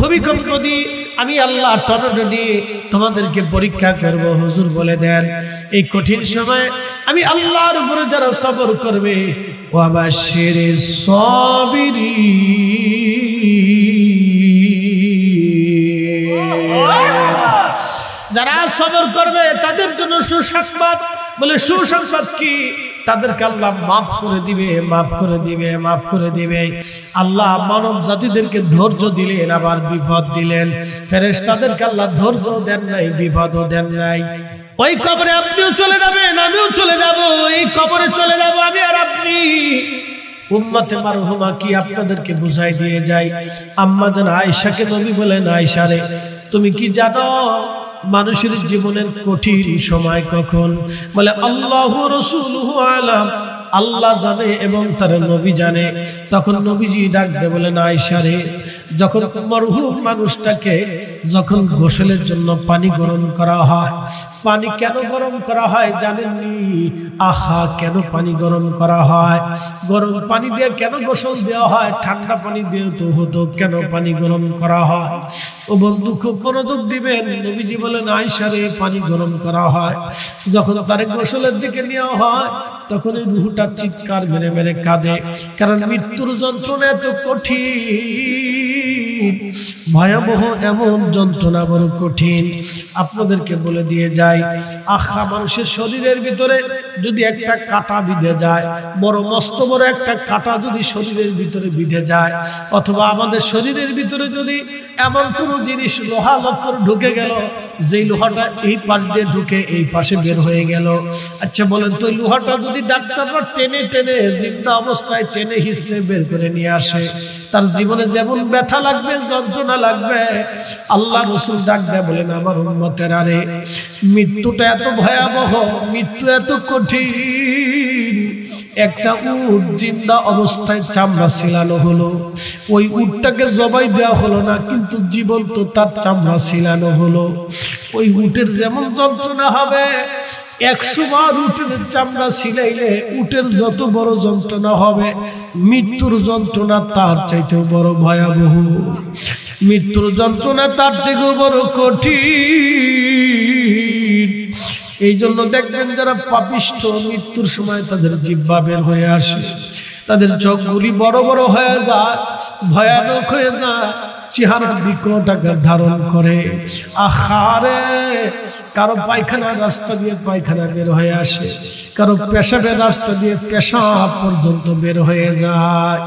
ভূমিকম্প দিয়ে, আমি আল্লাহ টর্নেডো দিয়ে তোমাদেরকে পরীক্ষা করব। হুজুর বলে দেন, এই কঠিন সময়ে আমি আল্লাহর উপরে যারা সবর করবে, ওয়াবাশশিরিস সাবিরিন, যারা সবর করবে তাদের জন্য সুসংবাদ। বলে সুসংবাদ কি? তাদেরকে আল্লাহ মাফ করে দিবে, মাফ করে দিবে, মাফ করে দিবে। আল্লাহ মানব জাতিদেরকে ধৈর্য দিলেন, আবার বিপদ দিলেন। ফেরেশতাদেরকে আল্লাহ ধৈর্য দেন নাই, বিপদও দেন নাই। ওই কবরে আপনিও চলে যাবেন, আমিও চলে যাব, এই কবরে চলে যাব আমি আর আপনি। উম্মতে মারহুমা কি আপনাদেরকে বুঝাই দিয়ে যায়। আম্মা জান আয়েশাকে নবী বলেন, আয়েশা রে, তুমি কি জানো মানুষের জীবনের কঠিন সময় কখন? বলে আল্লাহু রাসূলুহু আলাম, আল্লাহ জানে এবং তার নবী জানে। তখন নবীজি ডাক দিয়ে বলেন, আয়েশা রে, যখন মরহুম মানুষটাকে যখন গোসলের জন্য পানি গরম করা হয়, পানি কেন গরম করা হয় জানেননি? আহা, কেন পানি গরম করা হয়? গরম পানি দিয়ে কেন গোসল দেওয়া হয়? ঠান্ডা পানি দিয়ে তো হতো, কেন পানি গরম করা হয়? ও বন্ধু, খুব মনোযোগ দিবেন। নবীজি বলেন, আয়েশা রে, পানি গরম করা হয় যখন তার গোসলের দিকে নেওয়া হয়, তখন এই রুহটা চিৎকার মেরে মেরে কাঁদে। কারণ মৃত্যুর যন্ত্রণা এত কঠিন, ভয়াবহ, এমন যন্ত্রণা বড় কঠিন। আপনাদেরকে বলে দিয়ে যাই, আখা মানুষের শরীরের ভিতরে যদি একটা কাঁটা বিঁধে যায়, বড় মস্ত বড় একটা কাঁটা যদি শরীরের ভিতরে বিঁধে যায়, অথবা আমাদের শরীরের ভিতরে যদি এমন কোন জিনিস লোহা লক্কর ঢুকে গেল, যেই লোহাটা এই পাশ দিয়ে ঢুকে এই পাশে বের হয়ে গেল, আচ্ছা বলেন তো, লোহাটা যদি ডাক্তাররা টেনে টেনে জিন্দা অবস্থায় টেনে হিসড়ে বের করে নিয়ে আসে, তার জীবনে যেমন ব্যথা লাগবে, যন্ত্রণা লাগবে। আল্লাহ রাসূল ডাক দেয় বলেন, আমার উম্মতেরা রে, মৃত্যুটা এত ভয়াবহ, মৃত্যু এত কঠিন। একটা উট জিন্দা অবস্থায় চামড়া ছিলানো হলো, ওই উটটাকে জবাই দেওয়া হলো না, কিন্তু জীবন্ত তার চামড়া ছিলানো হলো। ওই উটের যেমন যন্ত্রণা হবে, 100 বার উটের চামড়া ছিলাইলে উটের যত বড় যন্ত্রণা হবে, মৃত্যুর যন্ত্রণা তার চাইতেও বড় ভয়াবহ। মৃত্যুর যন্ত্রণা তার থেকেও বড় কঠিন। এই জন্য দেখবেন যারা পাপিষ্ঠ, মৃত্যুর সময় তাদের জিহ্বা বের হয়ে আসে, তাদের চোখগুলি বড় বড় হয়ে যায়, ভয়ানক হয়ে যায়, চেহারা বিকট আকার ধারণ করে। আহারে, কারো পায়খানার রাস্তা দিয়ে পায়খানা বের হয়ে আসে, কারো পেশাবের রাস্তা দিয়ে পেশাব পর্যন্ত বের হয়ে যায়।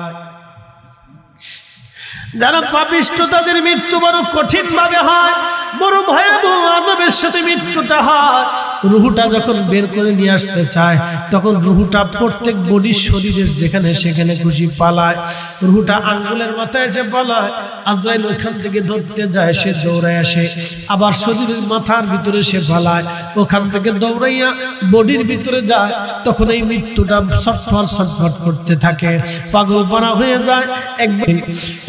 যারা পাপিষ্ঠ তাদের মৃত্যু বড় কঠিন ভাবে হয়, বড় ভয়াবহ আযাবের সাথে মৃত্যুটা হয়। রুহুটা যখন বের করে নিয়ে আসতে চায়, তখন রুহুটা প্রত্যেক বডির শরীরের যেখানে সেখানে খুশি পালায়। রুহুটা আঙ্গুলের মাথায় এসে পালায়, আজরাইল ওখান থেকে ধরতে যায়, সে দৌড়ায় আসে, আবার শরীরের মাথার ভিতরে সে পালায়, ওখান থেকে দৌড়াইয়া বডির ভিতরে যায়। তখন এই মৃত্যুটা ছটফট ছটফট করতে থাকে, পাগল পারা হয়ে যায়। একবার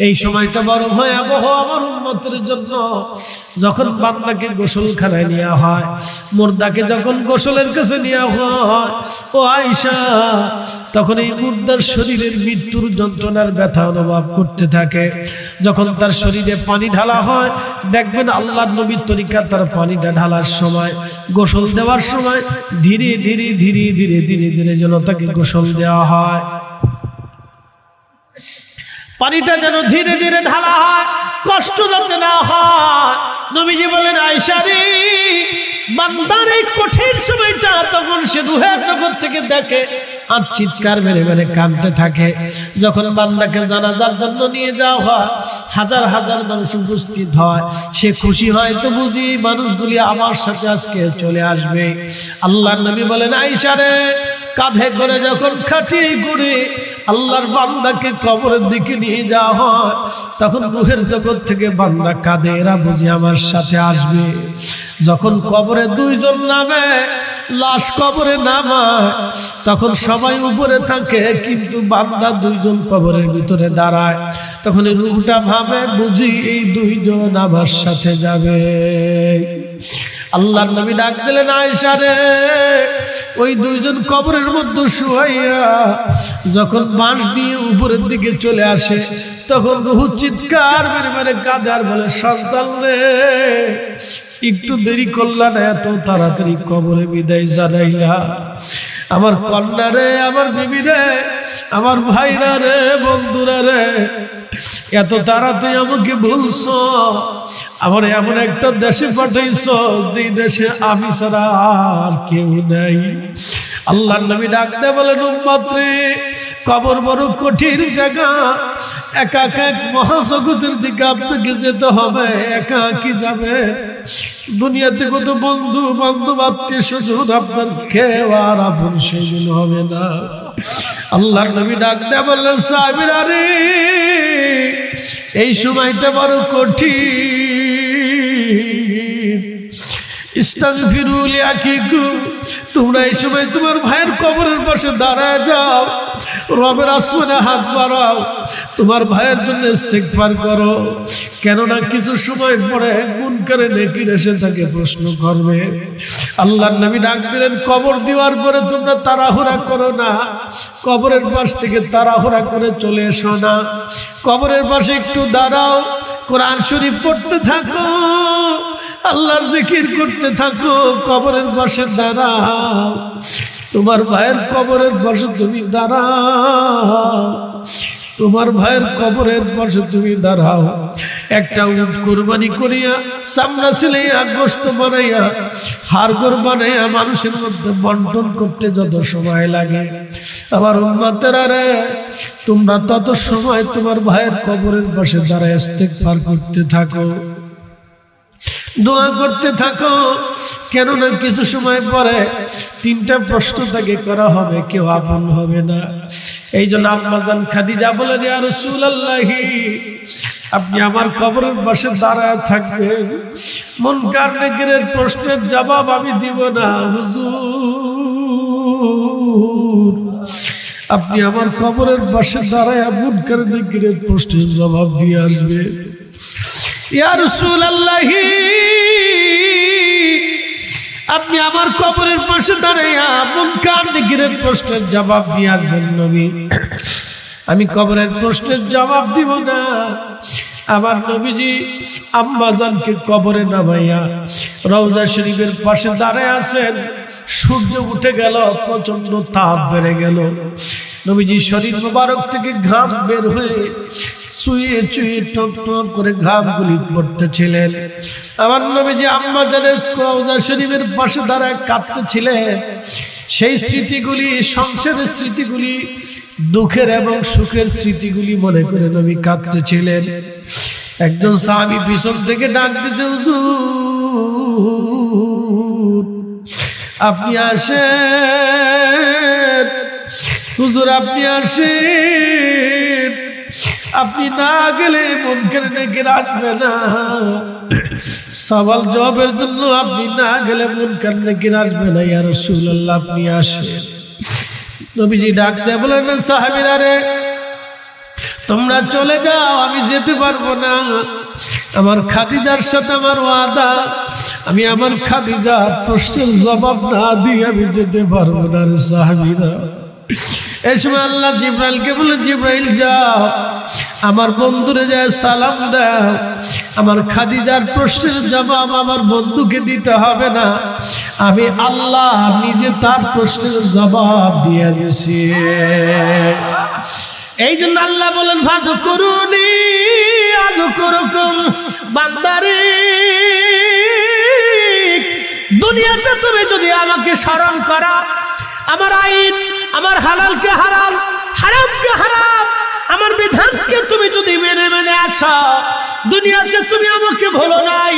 এই সময়টা বড় ভয়াবহ আমার উম্মতের জন্য। যখন বান্দাকে গোসলখানায় নেওয়া হয়, মুর্দাকে যখন গোসলের কাছে নেওয়া হয়, ও আয়েশা, তখন এই মুর্দার শরীরের মৃত্যুর যন্ত্রণার ব্যথা অনুভব করতে থাকে। যখন তার শরীরে পানি ঢালা হয়, দেখবেন আল্লাহর নবীর তরিকা, তার পানিটা ঢালার সময়, গোসল দেওয়ার সময় ধীরে ধীরে ধীরে ধীরে ধীরে ধীরে যেন তাকে গোসল দেওয়া হয়। পানিটা যেন ধীরে ধীরে ঢালা হয়, কষ্ট যাতে না হয়। নবীজি বলেন, আয়েশা রে, বান্দার এই কঠিন সময়টা, তখন সে রুহের জগৎ থেকে দেখে আর চিৎকার মেরে মেরে কাঁদতে থাকে। যখন বান্দাকে জানাজার জন্য নিয়ে যাওয়া হয়, হাজার হাজার মানুষ উপস্থিত হয়, সে খুশি হয় তো বুঝি মানুষগুলি আমার সাথে আজকে চলে আসবে। আল্লাহর নবী বলেন, আয়েশা রে, কাঁধে করে যখন খাটিয়ে করে আল্লাহর বান্দাকে কবরের দিকে নিয়ে যাওয়া হয়, তখন রুহের জগৎ থেকে বান্দা কাঁদে, এরা বুঝি আমার সাথে আসবে। যখন কবরে দুইজন নামে, লাশ কবরে নামায়, তখন সবাই উপরে থাকে, কিন্তু বান্দা দুইজন কবরের ভিতরে দাঁড়ায়। তখন এই রূহটা ভাবে, বুঝি এই দুইজন আমার সাথে যাবে। আল্লাহর নবী ডাক দিলেন, আয়েশা রে, ওই দুইজন কবরের মধ্যে শুয়াইয়া যখন বাঁশ দিয়ে উপরের দিকে চলে আসে, তখন রূহ চিৎকার মেরে মেরে কাঁদে আর বলে, সন্তান রে, একটু দেরি করলা না, এত তাড়াতাড়ি কবরে বিদায় জানাইলা। আমার কন্যা রে, আমার বিবি রে, আমার ভাইরা রে, বন্ধুরা রে, এত তাড়াতাড়ি আমাকে ভুলছো, আমার এমন একটা দেশে পাঠাইছো যে দেশে আমি ছাড়া আর কেউ নাই। আল্লাহর নবী ডাক দিয়ে বলেন, উম্মত রে, কবর বড় কঠিন জায়গা, একা একা এক মহাজগতের দিকে আপনাকে যেতে হবে। একা কি যাবে? দুনিয়াতে কত বন্ধু বান্ধব আত্মীয় স্বজন, আপনার কেউ আর আপন সেদিন হবে না। আল্লাহর নবী ডাক দিয়ে বললেন, সাহাবীরা রে, এই সময়টা বড় কঠিন, ইস্তাগফিরু লিআখিকুম, তোমরা এই সময় তোমার ভাইয়ের কবরের পাশে দাঁড়ায় যাও, রবের আসমানে হাত বাড়াও, তোমার ভাইয়ের জন্য ইস্তিগফার করো। কেননা কিছু সময় পরে মুনকারে নেকির এসে তাকে প্রশ্ন করবে। আল্লাহর নবী ডাক দিলেন, কবর দেওয়ার পরে তোমরা তাড়াহুড়া করো না, কবরের পাশ থেকে তাড়াহুড়া করে চলে এসো না, কবরের পাশে একটু দাঁড়াও, কোরআন শরীফ পড়তে থাকো, আল্লাহর জিকির করতে থাকো, কবরের পাশে দাঁড়াও, তোমার ভাইয়ের কবরের পাশে তুমি দাঁড়াও, তোমার ভাইয়ের কবরের পাশে তুমি দাঁড়াও। একটা উট কুরবানি করিয়া, সামনা ছিলাইয়া, গোশত বানাইয়া, হাড়গোড় বানাইয়া মানুষের মধ্যে বন্টন করতে যত সময় লাগে, আমার উম্মতেরা রে, তোমরা তত সময় তোমার ভাইয়ের কবরের পাশে দাঁড়ায় ইস্তিগফার করতে থাকো, দোয়া করতে থাকো। কেননা কিছু সময় পরে তিনটা প্রশ্ন তাকে করা হবে, কেউ আপন হবে না। এই জন্য আম্মা জান খাদিজা বলেন, ইয়া রাসূলুল্লাহ, আপনি আমার কবরের পাশে দাঁড়ায় থাকবেন, মুনকার নেকিরের প্রশ্নের জবাব আমি দিব না হুজুর, আপনি আমার কবরের পাশে দাঁড়ায় মুনকার নেকিরের প্রশ্নের জবাব দিয়ে আসবে। ইয়া রাসূলুল্লাহ, আপনি আমার কবরের পাশে দাঁড়াইয়া মুনকার নেকিরের প্রশ্নের জবাব দিয়ে আসবেন নবী। আমি কবরের প্রশ্নের জবাব দিব না। আমার নবীজি আম্মা জানকে কবরে নামাইয়া রওজা শরীফের পাশে দাঁড়ায় আছেন। সূর্য উঠে গেল, প্রচন্ড তাপ বেড়ে গেল, নবীজি শরীর মোবারক থেকে ঘাম বের হয়ে চুইয়ে চুইয়ে টপ টপ করে ঘামগুলি পড়তেছিলেন। আমার নবীজি আম্মা জানের রওজা শরীফের পাশে দাঁড়ায় কাঁদতেছিলেন। সেই স্মৃতিগুলি, সংসারের স্মৃতিগুলি, দুঃখের এবং সুখের স্মৃতিগুলি মনে করে নবী কাঁদতেছিলেন। একজন সাহাবী পিছন থেকে ডাক দিয়েছে, হুজুর আপনি আসেন, হুজুর আপনি আসেন, আপনি না গেলে মুনকার নেকির আসবে না। সওয়াল জবাবের জন্য আপনি না গেলে মুনকার নেকির আসবে না। ইয়া রাসূলুল্লাহ, আপনি আসেন। নবীজি ডাক দিয়ে বলেন, সাহাবীরা রে, তোমরা চলে যাও, আমি যেতে পারবো না। আমার খাদিজার সাথে আমার ওয়াদা, আমি আমার খাদিজার প্রশ্নের জবাব না দিয়ে আমি যেতে পারবো না রে সাহাবীরা। এই সময় আল্লাহ জিব্রাইলকে বলে, জিব্রাইল যাও, আমার বন্ধুরে যায় সালাম দাও, আমার খাদিজার প্রশ্নের জবাব আমার বন্ধুকে দিতে হবে না, আমি আল্লাহ নিজে তার প্রশ্নের জবাব দিয়ে দিছি। এই জন্য আল্লাহ বলেন, ফাযকুরুনি আযকুরুকুম, বান্দারে দুনিয়াতে তুমি যদি আমাকে স্মরণ করো, আমার আইন, আমার হালালকে হালাল, হারামকে হারাম, আমার বিধানকে তুমি যদি মেনে মেনে আসো, দুনিয়াতে তুমি আমাকে ভুলো নাই,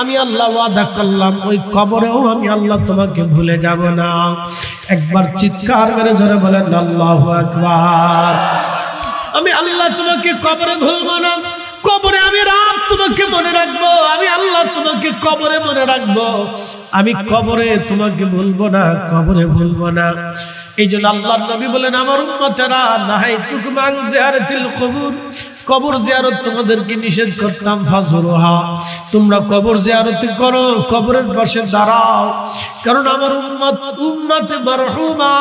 আমি আল্লাহ ওয়াদা করলাম ওই কবরেও আমি আল্লাহ তোমাকে ভুলে যাব না। একবার চিৎকার মেরে জোরে বলেন আল্লাহু আকবার। আমি আল্লাহ তোমাকে কবরে ভুলবো না, কবরে আমি রাত তোমাকে মনে রাখবো, আমি আল্লাহ তোমাকে কবরে মনে রাখবো, আমি কবরে তোমাকে ভুলবো না, কবরে ভুলবো না। এই জন্য আল্লাহর নবী বলেন, আমার উম্মতেরা নাহাইতুকুম আন জিয়ারাতিল কুবুর কবর জিয়ারত তোমাদেরকে নিষেধ করতাম, ফাজুরুহা, তোমরা কবর জিয়ারত করো, কবরের পাশে দাঁড়াও, কারণ আমার উম্মত মারহুমা।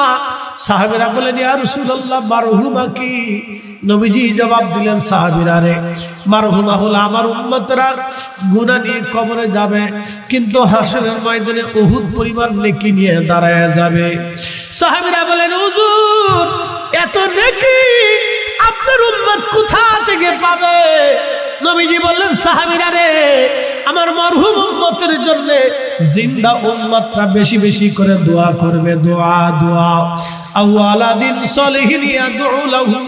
সাহাবীরা বলেন, ইয়া রাসূলুল্লাহ, মারহুমা কি? নবীজি জবাব দিলেন, সাহাবীরা রে, মারহুমা হলো আমার উম্মতরা গুনাহ নিয়ে কবরে যাবে, কিন্তু হাসরের ময়দানে উহুদ পরিমাণ নেকি নিয়ে দাঁড়ায় যাবে। সাহাবীরা বলেন, হুজুর, এত নেকি আপনার উম্মত কোথা থেকে পাবে? নবীজি বললেন, সাহাবীরা রে, আমার মরহুম উম্মতের জন্য জিন্দা উম্মতরা বেশি বেশি করে দোয়া করবে, দোয়া দোয়া। আওয়ালাদিন সলিহিন ইয়াদউ লাহু,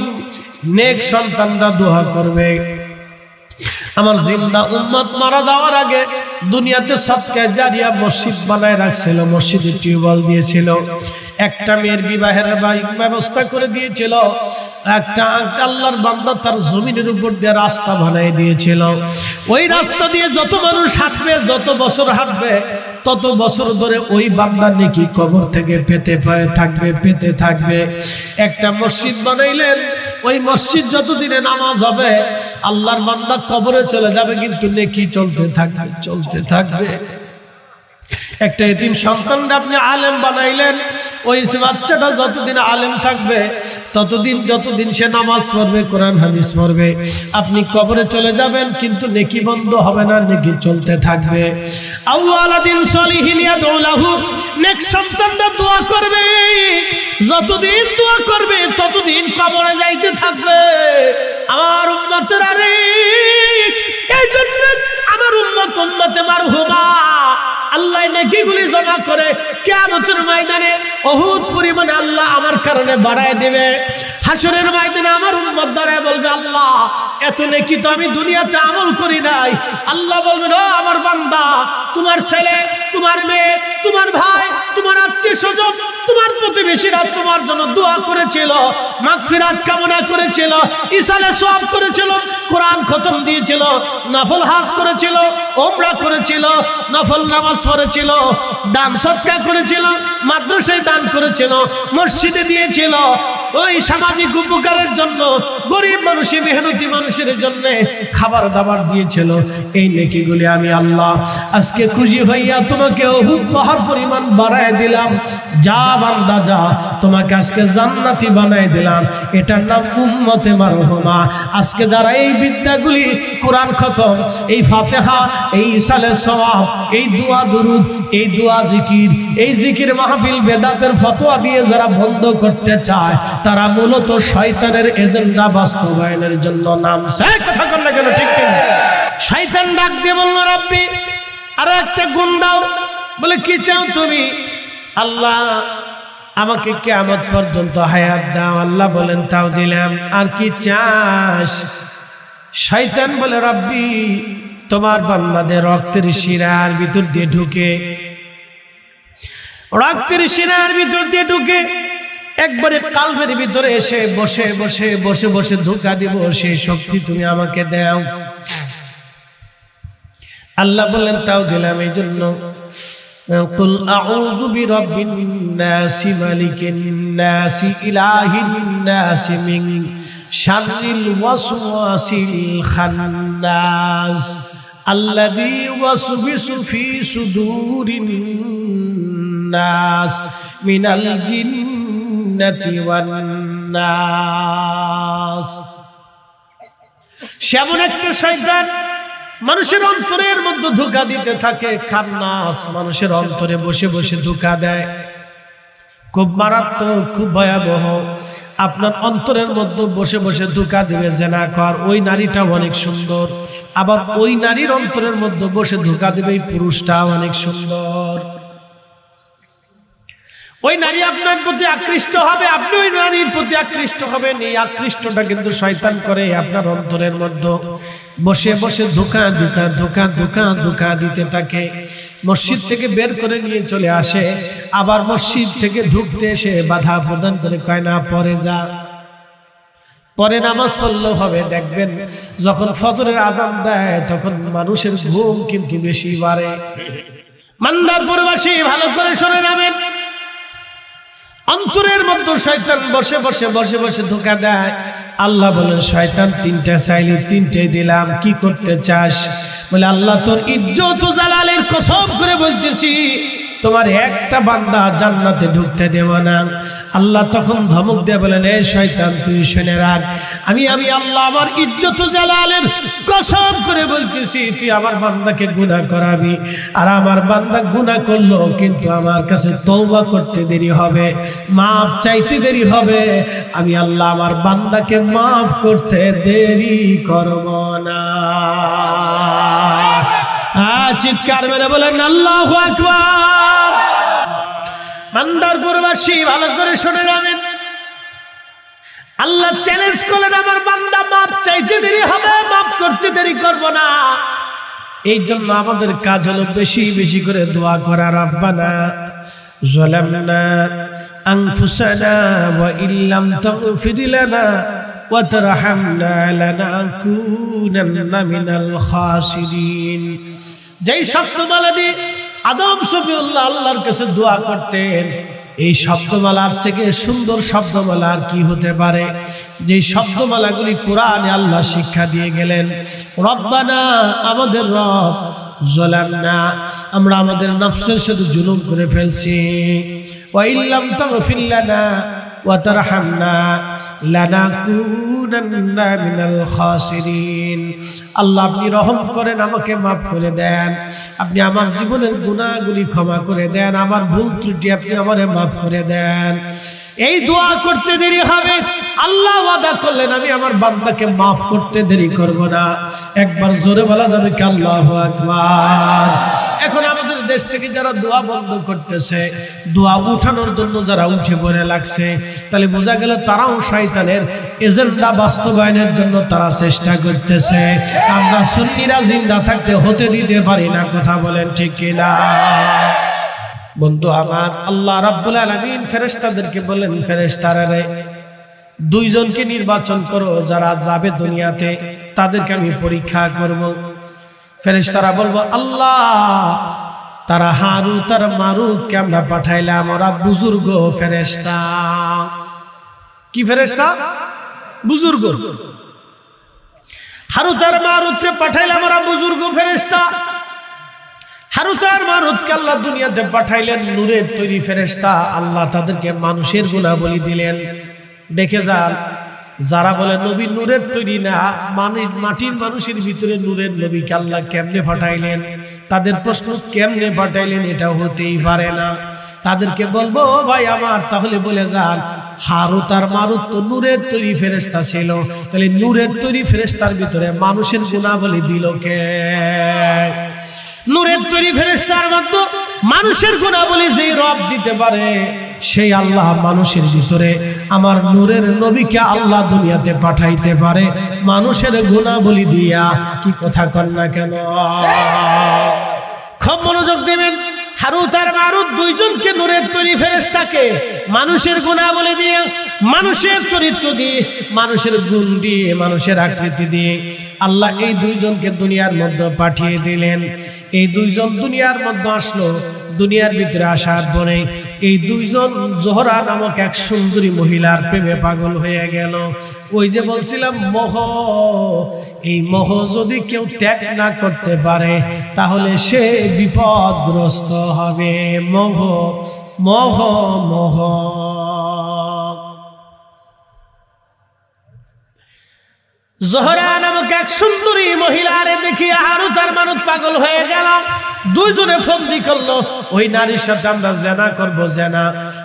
নেক সন্তানরা দোয়া করবে। আমার জিন্দা উম্মত মারা যাওয়ার আগে দুনিয়াতে সদকা জারিয়া মসজিদ বানায় রাখছিল, মসজিদে টিউবওয়েল দিয়েছিল, একটা মেয়ের বিবাহের ব্যবস্থা করে দিয়েছিল, একটা আল্লাহর বান্দা তার জমিনের উপর দিয়ে রাস্তা বানিয়ে দিয়েছিল। ওই রাস্তা দিয়ে যত মানুষ হাঁটবে, যত বছর হাঁটবে, তত বছর ধরে ওই বান্দা নেকি কবর থেকে পেতে থাকবে, পেতে থাকবে। একটা মসজিদ বানাইলেন, ওই মসজিদ যতদিনে নামাজ হবে, আল্লাহর বান্দা কবরে চলে যাবে, কিন্তু নেকি চলতে থাকবে, চলতে থাকবে। একটা এতিম সন্তানকে আপনি আলেম বানাইলেন, ওই বাচ্চাটা যতদিন আলেম থাকবে, ততদিন যতদিন সে নামাজ পড়বে, কোরআন হাদিস পড়বে, আপনি কবরে চলে যাবেন, কিন্তু নেকি বন্ধ হবে না, নেকি চলতে থাকবে। আওয়ালাদিন সলিহিন ইয়াদউ লাহু, নেক সন্তানরা দোয়া করবে, যতদিন দোয়া করবে ততদিন কবরে যাইতে থাকবে। আমার উম্মতেরা রে, এই জন্য আমার উম্মতে মারহুমা আল্লাহ নেকিগুলি জমা করে কিয়ামতের ময়দানে উহুদ পরিমাণ আল্লাহ আমার কারণে বাড়ায় দেবে। হাসরের ময়দানে আমার উম্মত দাঁড়ায় বলবে, আল্লাহ, এত নেকি তো আমি দুনিয়াতে আমল করি নাই। আল্লাহ বলবেন, ও আমার বান্দা, তোমার ছেলে, তোমার মেয়ে, তোমার ভাই, তোমার আত্মীয় স্বজন, তোমার প্রতিবেশীরা তোমার জন্য দোয়া করেছিল, মাগফিরাত কামনা করেছিল, ইসালে সওয়াব করেছিল, কোরআন খতম দিয়েছিল, নফল হজ করেছিল, উমরা করেছিল, নফল নামাজ পড়েছিল, দান সদকা করেছিল, মাদ্রাসায় দান করেছিল, মসজিদে দিয়েছিল, ওই সামাজিক উপকারের জন্য, গরিব মানুষের, মেহনতি মানুষের জন্য খাবার দাবার দিয়েছিল। এই নেকিগুলি আমি আল্লাহ আজকে খুশি হইয়া তোমাকে উহুদ পাহাড় পরিমাণ বাড়ায় দিলাম। যা বান্দা যা, তোমাকে আজকে জান্নাতি বানায় দিলাম। এটার নাম উম্মতে মারহুমা। আজকে যারা এই বিদ্যাগুলি, কোরআন খতম, এই ফাতিহা, এই ইসালে সওয়াব, এই দোয়া দুরুদ, এই দোয়া জিকির, এই জিকির মাহফিল, বেদাতের ফতোয়া দিয়ে যারা বন্ধ করতে চায়, তারা মূলত শয়তানের এজেন্ডা বাস্তবায়নের জন্য নামছে। কথা বললে কেন? ঠিক কিনা? শয়তান ডাক দিয়ে বলল, রাব্বি, আরো একটা গুণ দাও। বলে, কি চাও তুমি? আল্লাহ, আমাকে কিয়ামত পর্যন্ত হায়াত দাও। আল্লাহ বলেন, তাও দিলাম। আর কি চাস? শয়তান বলে, রাব্বি, তোমার বান্দাদের রক্তের শিরার ভিতর দিয়ে ঢুকে, রক্তের শিরার ভিতর দিয়ে ঢুকে একবারে কালবের ভিতরে এসে বসে বসে বসে বসে ধোঁকা দিব, সেই শক্তি তুমি আমাকে দাও। আল্লাহ বললেন, তাও দিলাম। এই জন্য কুল আউযু বিরাব্বিন নাসি মালিকিন নাসি ইলাহিন নাসি মিন শাররিল ওয়াসওয়াসিল খান্নাস আল্লাযী ওয়াসবিসু ফি সুদুরিন নাস মিনাল জিন্নাতি ওয়ান নাস। সেমন একটা শয়তান মানুষের অন্তরের মধ্যে ধোঁকা দিতে থাকে। খান্নাস, মানুষের অন্তরে বসে বসে ধোঁকা দেয়। খুব মারাত্মক, খুব ভয়াবহ। আপনার অন্তরের মধ্যে বসে বসে ধোঁকা দিবে, জেনা কর, ওই নারীটা অনেক সুন্দর। আবার ওই নারীর অন্তরের মধ্যে বসে ধোঁকা দিবে, এই পুরুষটা অনেক সুন্দর। ওই নারী আপনার প্রতি আকৃষ্ট হবে, আপনি ওই নারীর প্রতি আকৃষ্ট হবেন। এই আকৃষ্টটা কিন্তু শয়তান করে আপনার অন্তরের মধ্যে বসে বসে ধোঁকা ধোঁকা ধোঁকা ধোঁকা ধোঁকা দিতে থাকে। মসজিদ থেকে বের করে নিয়ে চলে আসে, আবার মসজিদ থেকে ঢুকতে এসে বাধা প্রদান করে, কয় না, পরে যা, পরে নামাজ পড়লেও হবে। দেখবেন যখন ফজরের আযান দেয়, তখন মানুষের ঘুম কিন্তু বেশি বাড়ে। মান্দারপুরবাসী ভালো করে শুনে যাবেন, অন্তরের মধ্যে শয়তান বসে বসে বসে বসে ধোঁকা দেয়। আল্লাহ বলেন শয়তান তিনটা চাইলে তিনটে দিলাম, কি করতে চাস? বলে আল্লাহ তোর ইজ্জত ও জালালের কসম করে বলতেছি তোমার একটা বান্দা জান্নাতে ঢুকতে দেব না। আল্লাহ তখন ধমক দিয়ে বলেন এই শয়তান তুই শুনে রাখ, আমি আল্লাহ আমার ইজ্জত ও জালালের কসম করে বলতেছি তুই আমার বান্দাকে গুনাহ করাবি, আর আমার বান্দা গুনাহ করলো কিন্তু আমার কাছে তওবা করতে দেরি হবে, মাফ চাইতে দেরি হবে, আমি আল্লাহ আমার বান্দাকে মাফ করতে দেরি করব না। চিৎকার মেরে বলেন আল্লাহু আকবার। বান্দারপুরবাসী ভালো করে শুনে যাবেন, আল্লাহ চ্যালেঞ্জ করলেন আমার বান্দা মাফ চাইতে দেরি হবে, মাফ করতে দেরি করব না। এই জন্য আমাদের কাজ হলো বেশি বেশি করে দোয়া করা, রব্বানা যালামনা আনফুসানা ওয়া ইল্লাম তাগফির লানা ওয়া তারহামনা লানাকুনান্না মিনাল খাসিরিন। যেই শব্দমালা দিয়ে আদম শফিউল্লাহ আল্লাহর কাছে দোয়া করতেন, এই শব্দমালার থেকে সুন্দর শব্দমালা আর কি হতে পারে? যে শব্দমালাগুলি কোরআনে আল্লাহ শিক্ষা দিয়ে গেলেন। রব্বানা আমাদের রব, যালামনা আমরা আমাদের নফসের সাথে জুলুম করে ফেলছি, ওয়া ইল্লাম তাগফির লানা ওয়া তারহামনা লানাকুনান্না মিনাল খাসিরিন। আল্লাহ আপনি রহম করেন, আমাকে মাফ করে দেন, আপনি আমার জীবনের গুনাহগুলি ক্ষমা করে দেন, আমার ভুল ত্রুটি আপনি আমারে মাফ করে দেন। এই দোয়া করতে দেরি হবে, আল্লাহ ওয়াদা করলেন আমি আমার বান্দাকে মাফ করতে দেরি করব না। একবার জোরে বলা যাবে কি আল্লাহু আকবার। এখন আমাদের দেশ থেকে যারা দোয়া বন্ধ করতেছে, দোয়া উঠানোর জন্য যারা উঠে পড়ে লাগছে, তাহলে বোঝা গেল তারাও শয়তানের এজেন্ডা বাস্তবায়নের জন্য তারা চেষ্টা করতেছে। আমরা সুন্নিরা জিন্দা থাকতে হতে দিতে পারি না, কথা বলেন ঠিক কিনা? বন্ধু আমার, আল্লাহ রাব্বুল আলামিন ফেরেশতাদেরকে বলেন ফেরেশতারা রে দুইজনকে নির্বাচন করো যারা যাবে দুনিয়াতে, তাদেরকে আমি পরীক্ষা করব। ফেরেশতারা বলবো আল্লাহ তারা হারুত আর মারুতকে আমরা পাঠাইলাম, ওরা বুজুর্গ ফেরেশতা। কি ফেরেশতা? বুজুর্গ। হারুত আর মারুতকে পাঠাইলাম, ওরা বুজুর্গ ফেরেশতা। হারুত আর মারুতকে আল্লাহ দুনিয়াতে পাঠাইলেন, নূরের তৈরি ফেরেশতা। আল্লাহ তাদেরকে মানুষের গুণাবলী দিলেন। দেখে যান, যারা বলে নবী নূরের তৈরি না, মাটির মানুষের ভিতরে নূরের নবীকে আল্লাহ কেমনে পাঠাইলেন? তাদের প্রশ্ন কেমনে পাঠাইলেন, এটা হতেই পারে না। তাদেরকে বলবো ভাই আমার, তাহলে বলে যান হারুত আর মারুত তো নূরের তৈরি ফেরেশতা ছিল, তাহলে নূরের তৈরি ফেরেশতার ভিতরে মানুষের গুণাবলী দিল কে? নূরের তৈরি ফেরেশতার মধ্যে মানুষের গুণাবলী যেই রব দিতে পারে, সেই আল্লাহ মানুষের ভিতরে আমার নূরের নবীকে আল্লাহ দুনিয়াতে পাঠাইতে পারে মানুষের গুণাবলী দিয়া। কি কথা কন না কেন? খুব মনোযোগ দিবেন। হারুত আর মারুত দুইজনকে নূরের তৈরি ফেরেশতাকে মানুষের গুণাবলী দিয়ে, মানুষের চরিত্র দিয়ে, মানুষের গুণ দিয়ে, মানুষের আকৃতি দিয়ে আল্লাহ এই দুইজনকে দুনিয়ার মধ্যে পাঠিয়ে দিলেন। এই দুইজন দুনিয়ার মধ্যে আসলো। দুনিয়ার ভিতরে আসার পরে এই দুইজন জোহরা নামক এক সুন্দরী মহিলার প্রেমে পাগল হয়ে গেল। ওই যে বলছিলাম মোহ, এই মোহ যদি কেউ ত্যাগ না করতে পারে তাহলে সে বিপদগ্রস্ত হবে। মোহ মোহ মোহ। জোহরা নামক এক সুন্দরী মহিলারে দেখি হারুত আর মারুত পাগল হয়ে গেল। দুইজনে ফন্দি করলো, ওই নারীর সাথে আমরা জেনা করব। জেনা।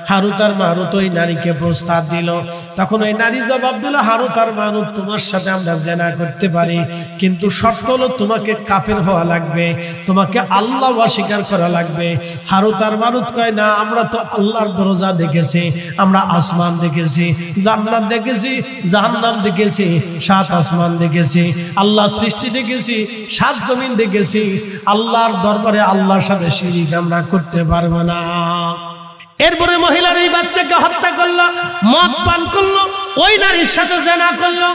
হারুত আর মারুত ওই নারীকে প্রস্তাব দিল। তখন ওই নারী জবাব দিল, হারুত আর মারুত তোমার সাথে আমরা জেনা করতে পারি, কিন্তু শর্ত হলো তোমাকে কাফের হওয়া লাগবে, তোমাকে আল্লাহ অস্বীকার করা লাগবে। হারুত আর মারুত কয় না, আমরা তো আল্লাহর দরজা দেখেছি, আমরা আসমান দেখেছি, জান্নাত দেখেছি, জাহান্নাম দেখেছি, সাত আসমান দেখেছি, আল্লাহ সৃষ্টি দেখেছি, সাত জমিন দেখেছি। আল্লাহর দরবারে আল্লাহর সাথে শিরিক আমরা করতে পারবো না। এরপরে মহিলার এই বাচ্চাকে হত্যা করলো, মদ পান করলো, ওই নারীর সাথে জেনা করলো।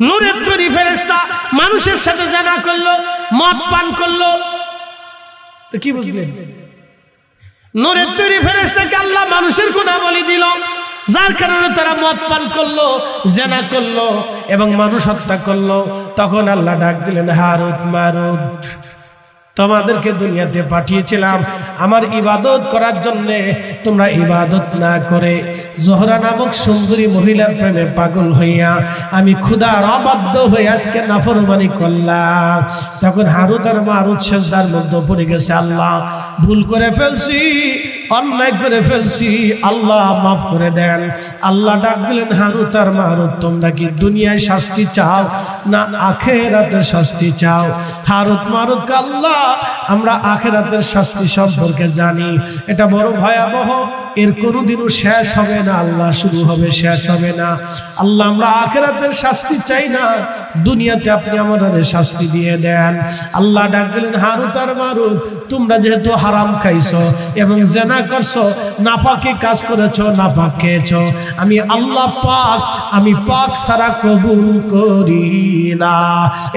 নূরের তৈরি ফেরেশতা মানুষের সাথে জেনা করলো, মদ পান করলো। তো কি বুঝলেন? নূরের তৈরি ফেরেশতাকে আল্লাহ মানুষের গুনাবলী দিল, যার কারণে তারা মদ পান করলো, জেনা করলো এবং মানুষ হত্যা করলো। তখন আল্লাহ ডাক দিলেন, হারুত মারুত, তোমাদেরকে দুনিয়াতে পাঠিয়েছিলাম আমার ইবাদত করার জন্য, তোমরা ইবাদত না করে জোহরা নামক সুন্দরী মহিলার প্রেমে পাগল হইয়া আমি খোদার অবাধ্য হয়ে আজকে নাফরমানি করলাম। তখন হারুত আর মারুত সেজদার মধ্যে পড়ে গেছে, আল্লাহ ভুল করে ফেলছি, অন্যায় করে ফেলছি, আল্লাহ মাফ করে দেন। আল্লাহ ডাক দিলেন, হারুত আর মারুত, তোমরা কি দুনিয়ায় শাস্তি চাও না আখিরাতের শাস্তি চাও? হারুত মারুত, আল্লাহ আমরা আখিরাতের শাস্তি সম্পর্কে জানি, এটা বড় ভয়াবহ, এর কোনোদিনও শেষ হবে না, আল্লাহ শুরু হবে শেষ হবে না। আল্লাহ আমরা আখিরাতের শাস্তি চাই না, দুনিয়াতে আপনি আমাদের শাস্তি দিয়ে দেন। আল্লাহ ডাক দিলেন, হারুত আর মারুত, তোমরা যেহেতু হারাম খাইছো এবং জেনা করছো, নাপাকি কাজ করেছো, নাপাক খেয়েছো, আমি আল্লাহ পাক, আমি পাক ছাড়া কবুল করি না।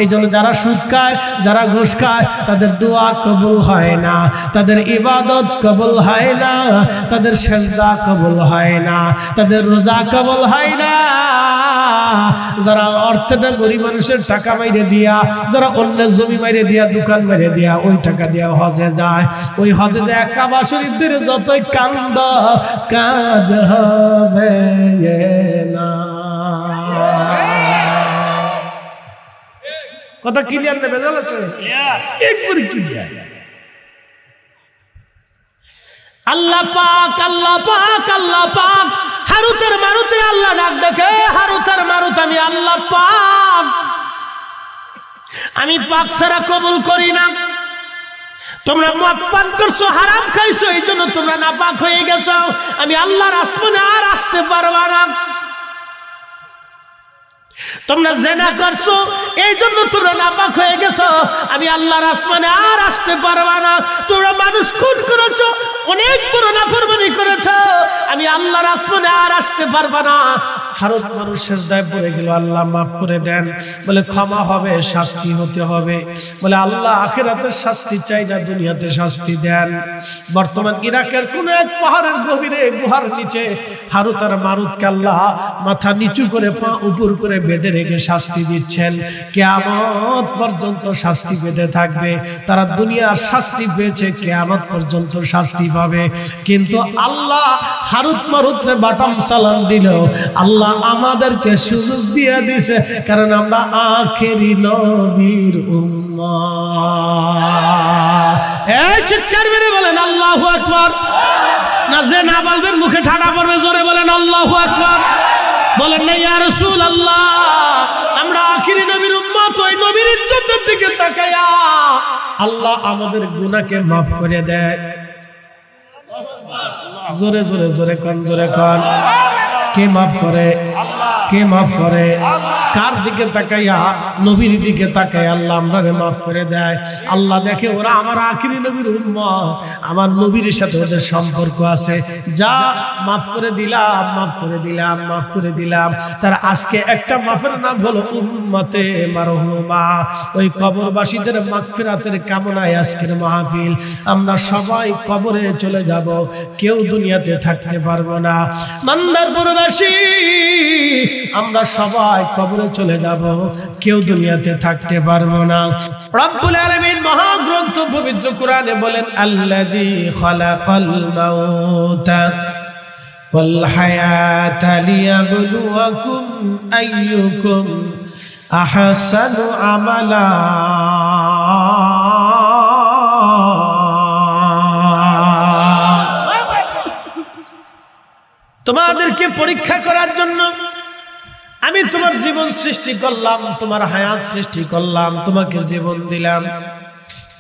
এই জন্য যারা সুদ খায়, যারা ঘুষ খায়, তাদের দোয়া কবুল হয় না, তাদের ইবাদত কবুল হয় না, তাদের সেজদা কবুল হয় না, তাদের রোজা কবুল হয় না। যারা অর্থটা গরিব মানুষের টাকা মাইরে দিয়া, যারা অন্যের জমি মাইরে দিয়া, দোকান মাইরে দিয়া, ওই টাকা দিয়া হজে যায়, ওই হজে যায় কাবা শরীফদের যতই কান্দ কাজ হবে না। কথা ক্লিয়ার নেবে জানাচ্ছে একবারে ক্লিয়ার। আল্লাহ পাক, আল্লাহ পাক, আল্লাহ পাক, হারুতের মারুতে আল্লাহ ডাক দেখে, হারুতের মারুত, আমি আল্লাহ পাক, আমি পাক ছাড়া কবুল করি না। তোমরা মদ পান করছো, হারাম খাইছো, এই জন্য তোমরা নাপাক হয়ে গেছো, আমি আল্লাহর আসমানে আর আসতে পারবা না। তোমরা জেনা করছো, এই জন্য তোমরা নাপাক হয়ে গেছো, আমি আল্লাহর আসমানে আর আসতে পারবা না। তোমরা মানুষ খুন করেছো, অনেক বড় নাফরমানি করেছো, আমি আল্লাহর আসমানে আর আসতে পারবা না। হারুত মানুষ সেজদায় পড়ে গেল, আল্লাহ মাফ করে দেন। বলে ক্ষমা হবে, শাস্তি হতে হবে। বলে আল্লাহ আখিরাতের শাস্তি চাই না, দুনিয়াতে শাস্তি দেন। বর্তমান ইরাকের কোন এক পাহাড়ের গভীরে গুহার নিচে হারুত আর মারুতকে আল্লাহ মাথা নিচু করে পা উপর করে বেঁধে রেখে শাস্তি দিচ্ছেন। কিয়ামত পর্যন্ত শাস্তি পেতে থাকবে। তারা দুনিয়ার শাস্তি পেয়েছে, কিয়ামত পর্যন্ত শাস্তি পাবে। কিন্তু আল্লাহ হারুত মারুতরে বাটাম সালাম দিল, আল্লাহ আমাদেরকে সুযোগ দিয়ে দিছে, কারণ আমরা আখেরি নবীর উম্মত। এই চিৎকার মেরে বলেন আল্লাহু আকবার। না যে না বলবেন মুখে ঠাডা পড়বে, জোরে বলেন আল্লাহু আকবার। বলেন না ইয়া রাসূলুল্লাহ, আমরা আখেরি নবীর উম্মত, ওই নবীর ইজ্জতের দিকে তাকায়া আল্লাহ আমাদের গুনাহকে maaf করে দেয়। জোরে জোরে জোরে কোন, জোরে কোন। কে মাফ করে? কে মাফ করে? কার দিকে তাকাইয়া? নবীর দিকে তাকাই আল্লাহ আমারে মাফ করে দেয়। আল্লাহ দেখে ওরা আমার আখিরি নবীর উম্মত, আমার নবীর সাথে ওদের সম্পর্ক আছে, যা মাফ করে দিলাম, মাফ করে দিলাম, মাফ করে দিলাম। তার আজকে একটা মাফের নাম হলো উম্মতে মারহুমা। ওই কবরবাসীদের মাগফিরাতের কামনায় আজকের মাহফিল। আমরা সবাই কবরে চলে যাব, কেউ দুনিয়াতে থাকতে পারবো না। মান্দারপুরবাসী আমরা সবাই কবরে চলে যাব, কেউ দুনিয়াতে থাকতে পারবো না। রব্বুল আলামিন মহাগ্রন্থ পবিত্র কোরআনে বলেন, আল্লাযী খালাকাল মাউতা ওয়াল হায়াতা লিয়াবলুয়াকুম আইয়ুকুম আহসানু আমালা। তোমাদেরকে পরীক্ষা করার জন্য আমি তোমার জীবন সৃষ্টি করলাম, তোমার হায়াত সৃষ্টি করলাম, তোমাকে জীবন দিলাম।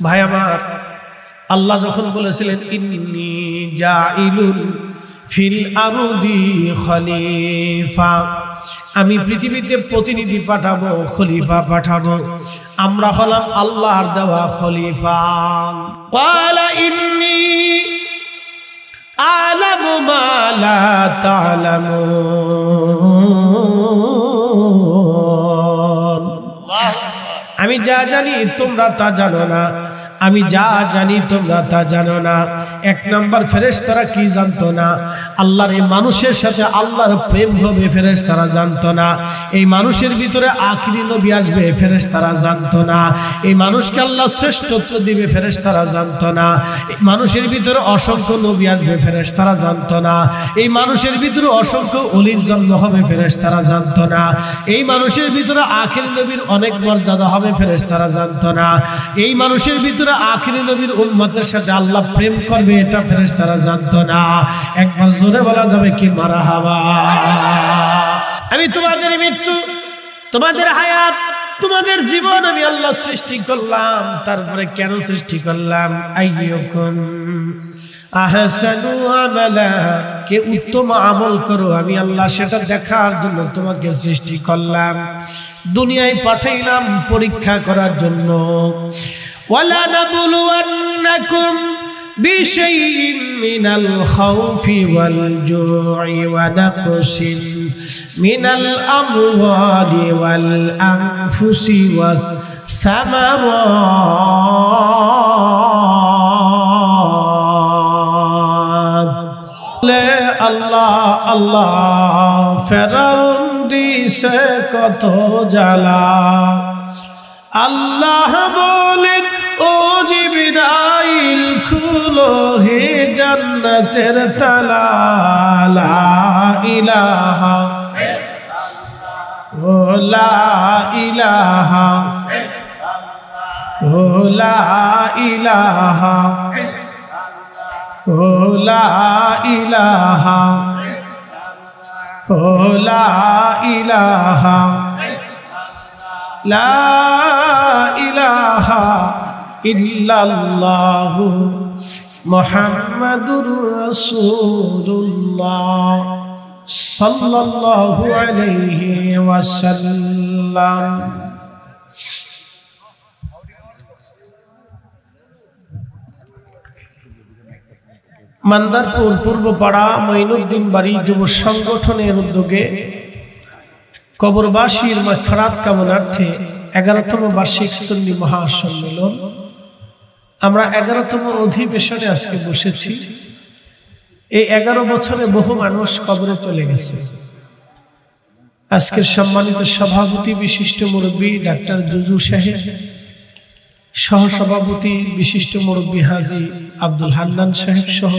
ভাই আমার, আল্লাহ যখন বলেছিলেন ইন্নী জাইলুন ফিল আরদি খলিফা, আমি পৃথিবীতে প্রতিনিধি পাঠাবো, খলিফা পাঠাবো। আমরা হলাম আল্লাহর দেওয়া খলিফা। ক্বালা ইন্নী আ'লামু মা লা তা'লামুন, আমি যা জানি তোমরা তা জানো না, আমি যা জানি তোমরা তা জানো না। এক নাম্বার ফেরেশতারা কি জানতো না? আল্লাহর এই মানুষের সাথে আল্লাহর প্রেম হবে, ফেরেশতারা জানতো না। এই মানুষের ভিতরে আখিরি নবী আসবে, ফেরেশতারা জানতো না। এই মানুষকে আল্লাহ শ্রেষ্ঠত্ব দিবে, ফেরেশতারা জানতো না। এই মানুষের ভিতরে অসংখ্য নবী আসবে, ফেরেশতারা জানতো না। এই মানুষের ভিতরে অসংখ্য ওলির জন্ম হবে, ফেরেশতারা জানতো না। এই মানুষের ভিতরে আখিরি নবীর অনেক মর্যাদা হবে, ফেরেশতারা জানতো না। এই মানুষের ভিতরে আখিরি নবীর উম্মতের সাথে আল্লাহ প্রেম করবে, এটা ফেরেশতারা জানতো না। একবার জোরে বলা যাবে কি মারহাবা? আমি তোমাদের মৃত্যু, তোমাদের হায়াত, তোমাদের জীবন আমি আল্লাহ সৃষ্টি করলাম। তারপরে কেন সৃষ্টি করলাম? আইয়ুকুম আহসানু আমালা, কে উত্তম আমল করো আমি আল্লাহ সেটা দেখার জন্য তোমাকে সৃষ্টি করলাম, দুনিয়ায় পাঠাইলাম পরীক্ষা করার জন্য। ওয়ালা নাবলুওয়ান্নাকুম বিশাইইন মিনাল খাউফি ওয়াল জু'i ওয়া নাকসিন মিনাল আমওয়ালি ওয়াল আনফুসি ওয়াস সামারাত। আল্লাহ আল্লাহ ফেরাউন দিছে কত জ্বালা। আল্লাহ বলেন ও জিবরাইল খুলো হে জান্নাতের তালা। লা ইলাহা ও লা ইলাহা ও লা ইলাহা ও লা ইলাহা ও লা ইলাহা লা ইলাহা ইল্লাল্লাহু মুহাম্মাদুর রাসূলুল্লাহ সাল্লাল্লাহু আলাইহি ওয়াসাল্লাম। মান্দারপুর পূর্বপাড়া মঈনুদ্দিন বাড়ি যুব সংগঠনের উদ্যোগে কবরবাসীর মাগফিরাত কামনার্থে 11তম বার্ষিক সুন্নি মহাসম্মেলন, আমরা 11তম অধিবেশনে আজকে বসেছি। এই 11 বছরে বহু মানুষ কবরে চলে গেছে। আজকের সম্মানিত সভাপতি বিশিষ্ট মুরব্বী ডাক্তার জুজু সাহেব, সহসভাপতি বিশিষ্ট মুরব্বী হাজী আব্দুল হান্নান সাহেব সহ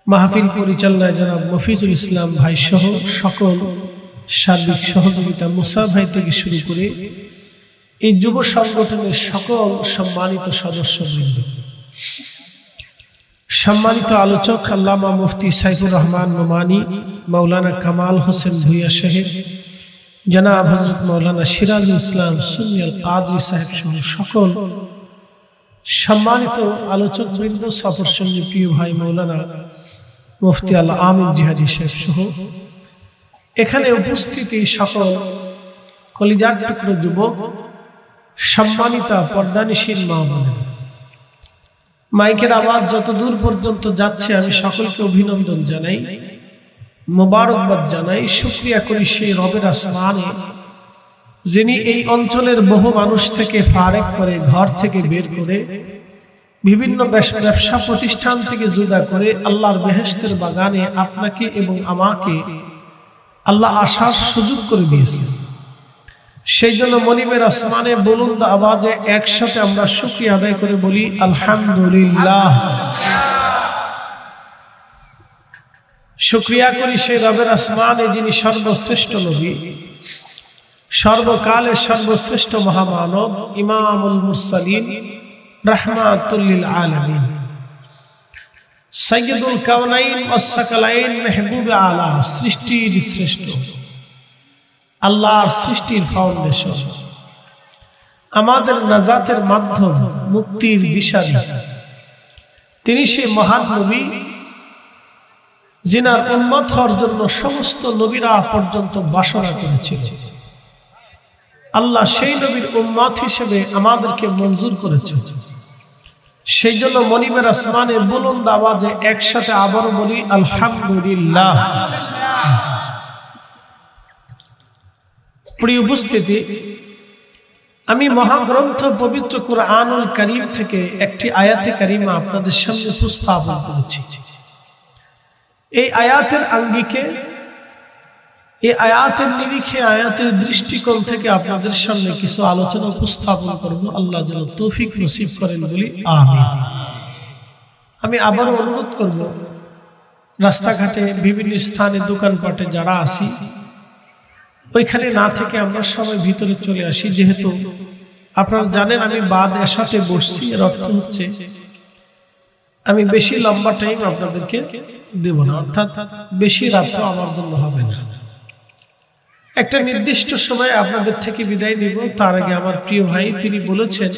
মাহফিল পরিচালনায় জনাব মফিজুল ইসলাম ভাই সহ সকল সার্বিক সহযোগিতা মুসা ভাই থেকে শুরু করে এই যুব সংগঠনের সকল সম্মানিত সদস্যবৃন্দ, সম্মানিত আলোচক আল্লামা মুফতি সাইফুর রহমান নোমানী, মাওলানা কামাল হোসেন ভুইয়া সাহেব, জনাব হযরত মাওলানা সিরাজুল ইসলাম সুন্নি আল কাদরি সাহেব সহ সকল সম্মানিত আলোচকবৃন্দ, সফর সঙ্গী প্রিয় ভাই মাওলানা মুফতি আল আমিন জিহাদি সাহেব সহ এখানে উপস্থিত এই সকল কলিজার টুকরো যুবক, সম্মানিতা পর্দানিশীল মা বোনেরা, মাইকের আওয়াজ যত দূর পর্যন্ত যাচ্ছে আমি সকলকে অভিনন্দন জানাই, মোবারকবাদ জানাই, শুকরিয়া করি সেই রবের আসমানে যিনি এই অঞ্চলের বহু মানুষ থেকে ফারেক করে, ঘর থেকে বের করে, বিভিন্ন ব্যবসা প্রতিষ্ঠান থেকে জুদা করে আল্লাহর বেহেশতের বাগানে আপনাকে এবং আমাকে আল্লাহ আসার সুযোগ করে দিয়েছে। সেই জন্য মনিবের আসমানে বুলন্দ আওয়াজে একসাথে আমরা শুকরিয়া আদায় করে বলি আলহামদুলিল্লাহ। শুকরিয়া করি সেই রবের আসমানে যিনি সর্বশ্রেষ্ঠ নবী, সর্বকালের সর্বশ্রেষ্ঠ মহামানব, ইমামুল মুরসালিন, রাহমাতুল লিল আলামিন, সাইয়্যিদুল কাওনাইন ওয়াস সাকালাইন, মেহবুবে আলা, সৃষ্টির শ্রেষ্ঠ, আল্লাহর সৃষ্টির ফাউন্ডেশন, আমাদের নাজাতের মাধ্যম, মুক্তির দিশারি, তিনি সেই মহান নবী যিনার উম্মত হওয়ার জন্য সমস্ত নবীরা পর্যন্ত বাসনা করেছিলেন। আল্লাহ সেই নবীর উম্মত হিসেবে আমাদেরকে মঞ্জুর করেছেন। সেই জন্য মনিবের আসমানে বুলন্দ আওয়াজে একসাথে আবারও বলি আলহামদুলিল্লাহ। প্রিয় উপস্থিতি, আমি মহাগ্রন্থ পবিত্র কুরআনুল কারীম থেকে একটি আয়াতে কারিমা আপনাদের সামনে উপস্থাপন করেছি। এই আয়াতের আঙ্গিকে, এই আয়াতের নিরিখে, আয়াতের দৃষ্টিকোণ থেকে আপনাদের সামনে কিছু আলোচনা উপস্থাপন করব। আল্লাহ যেন তৌফিক নসিব করেন বলি আমিন। আমি আবারও অনুরোধ করব, রাস্তাঘাটে বিভিন্ন স্থানে দোকানপাটে যারা আসি ওইখানে না থেকে আমরা সবাই ভিতরে চলে আসি। যেহেতু আপনারা জানেন আমি বাদ এসাতে বসছি, এর অর্থ হচ্ছে আমি বেশি লম্বা টাইম আপনাদেরকে দেব না, অর্থাৎ বেশি রাত্র আমার জন্য হবে না। একটা নির্দিষ্ট সময় আপনাদের থেকে বিদায় নিব। তার আগে আমার প্রিয় ভাই তিনি বলেছেন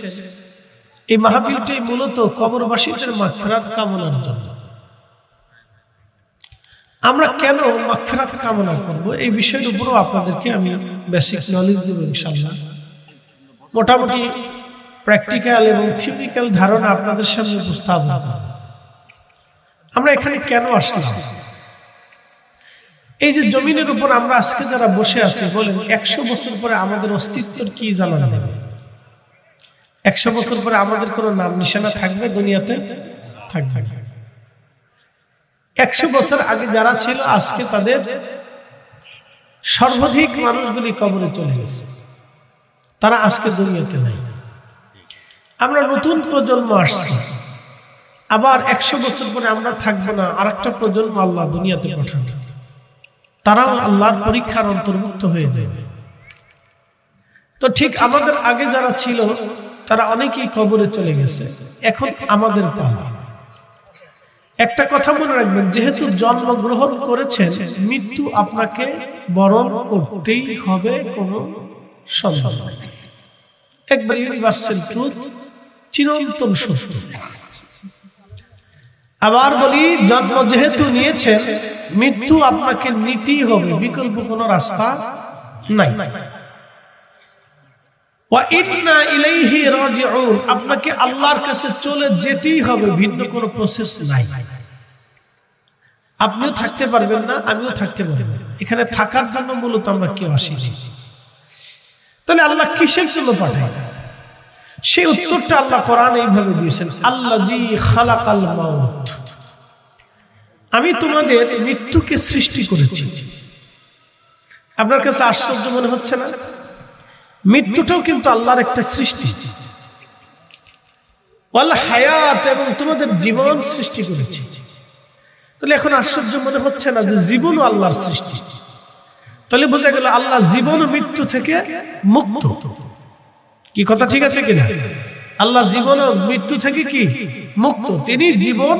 এই মাহফিলটি মূলত কবরবাসীদের মাগফিরাত কামনার জন্য। আমরা কেন মাগফিরাত কামনা করব এই বিষয়ের উপরও আপনাদেরকে আমি বেসিক নলেজ দেব ইনশাআল্লাহ। মোটামুটি প্র্যাকটিক্যাল এবং থিওরিক্যাল ধারণা আপনাদের সামনে উপস্থাপন করব। আমরা এখানে কেন আসলাম? এই যে জমিনের উপর আমরা আজকে যারা বসে আছি, বলেন 100 বছর পরে আমাদের অস্তিত্বের কি জানান দেবে? 100 বছর পরে আমাদের কোনো নাম নিশানা থাকবে? দুনিয়াতে থাকবে না। 100 বছর আগে যারা ছিল আজকে তাদের সর্বাধিক মানুষগুলি কবরে চলে গেছে, তারা আজকে দুনিয়াতে নাই। আমরা নতুন প্রজন্ম আসছি, আবার 100 বছর পরে আমরা থাকবো না, আরেকটা প্রজন্ম আল্লাহ দুনিয়াতে পাঠাবে, তারাও আল্লাহর পরীক্ষার অন্তর্ভুক্ত হয়ে যাবে। তো ঠিক আমাদের আগে যারা ছিল তারা অনেকেই কবরে চলে গেছে, এখন আমাদের পালা। একটা কথা মনে রাখবেন, যেহেতু জন্মগ্রহণ করেছেন, মৃত্যু আপনাকে বরণ করতেই হবে, কোনো সন্দেহ নেই। একবার ইউনিভার্সাল ট্রুথ, চিরন্তন সত্য। আবার বলি, জন্ম যেহেতু নিয়েছেন, মৃত্যু আপনাকে নিতেই হবে, বিকল্প কোনো রাস্তা নাই। ওয়া ইন্না ইলাইহি রাজিউন, আপনাকে আল্লাহর কাছে চলে যেতেই হবে, ভিন্ন কোনো প্রসেস নাই। আপনিও থাকতে পারবেন না, আমিও থাকতে পারবো না। এখানে থাকার জন্য মূলত আমরা কেউ আসিনি। তাহলে আল্লাহ কিসের জন্য পাঠায়? সেই উত্তরটা আল্লাহ কোরআনে এইভাবে দিয়েছেন, আল্লাযী খালাকাল মাউত, আমি তোমাদের মৃত্যুকে সৃষ্টি করেছি। আপনার কাছে আশ্চর্য মনে হচ্ছে না? মৃত্যুটাও কিন্তু আল্লাহর একটা সৃষ্টি। ওয়াল হায়াত, এবং তোমাদের জীবন সৃষ্টি করেছি। তাহলে এখন আশ্চর্য মনে হচ্ছে না যে জীবনও আল্লাহর সৃষ্টি? তাহলে বোঝা গেল আল্লাহ জীবন ও মৃত্যু থেকে মুক্ত। কি কথা ঠিক আছে কিনা? আল্লাহ জীবন ও মৃত্যু থেকে কি মুক্ত? তিনি জীবন